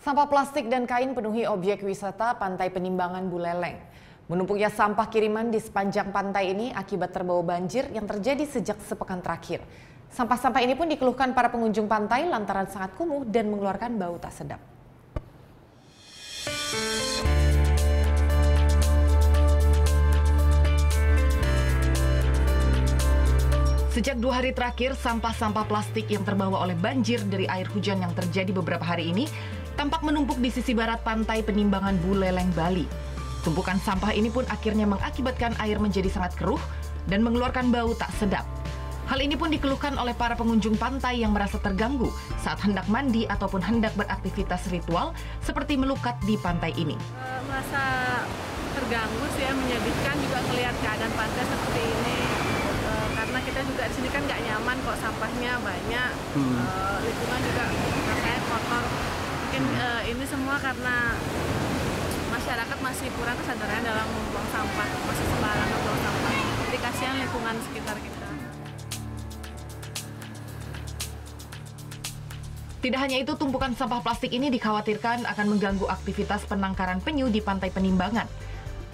Sampah plastik dan kain penuhi objek wisata Pantai Penimbangan Buleleng. Menumpuknya sampah kiriman di sepanjang pantai ini akibat terbawa banjir yang terjadi sejak sepekan terakhir. Sampah-sampah ini pun dikeluhkan para pengunjung pantai lantaran sangat kumuh dan mengeluarkan bau tak sedap. Sejak 2 hari terakhir, sampah-sampah plastik yang terbawa oleh banjir dari air hujan yang terjadi beberapa hari ini tampak menumpuk di sisi barat Pantai Penimbangan Buleleng, Bali. Tumpukan sampah ini pun akhirnya mengakibatkan air menjadi sangat keruh dan mengeluarkan bau tak sedap. Hal ini pun dikeluhkan oleh para pengunjung pantai yang merasa terganggu saat hendak mandi ataupun hendak beraktivitas ritual seperti melukat di pantai ini. Merasa terganggu sih ya, menyedihkan juga melihat keadaan pantai seperti ini. Karena kita juga di sini kan nggak nyaman kok, sampahnya banyak, lingkungan juga rasanya kotor. Mungkin ini semua karena masyarakat masih kurang kesadaran dalam membuang sampah, masih sembarangan membuang sampah. Jadi kasihan lingkungan sekitar kita. Tidak hanya itu, tumpukan sampah plastik ini dikhawatirkan akan mengganggu aktivitas penangkaran penyu di Pantai Penimbangan.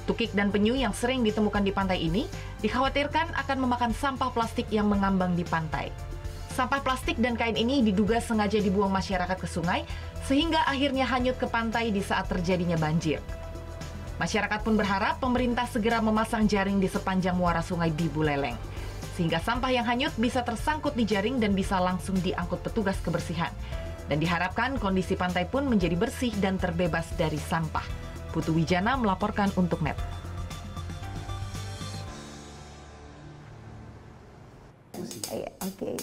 Tukik dan penyu yang sering ditemukan di pantai ini dikhawatirkan akan memakan sampah plastik yang mengambang di pantai. Sampah plastik dan kain ini diduga sengaja dibuang masyarakat ke sungai sehingga akhirnya hanyut ke pantai di saat terjadinya banjir. Masyarakat pun berharap pemerintah segera memasang jaring di sepanjang muara sungai di Buleleng, sehingga sampah yang hanyut bisa tersangkut di jaring dan bisa langsung diangkut petugas kebersihan. Dan diharapkan kondisi pantai pun menjadi bersih dan terbebas dari sampah. Putu Wijana melaporkan untuk NET. Oke.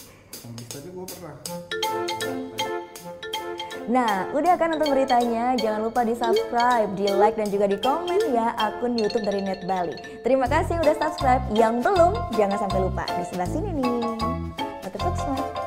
Nah, udah kan untuk beritanya? Jangan lupa di-subscribe, di-like, dan juga di-komen ya akun YouTube dari Net Bali. Terima kasih udah subscribe. Yang belum, jangan sampai lupa. Di sebelah sini nih. Subscribe.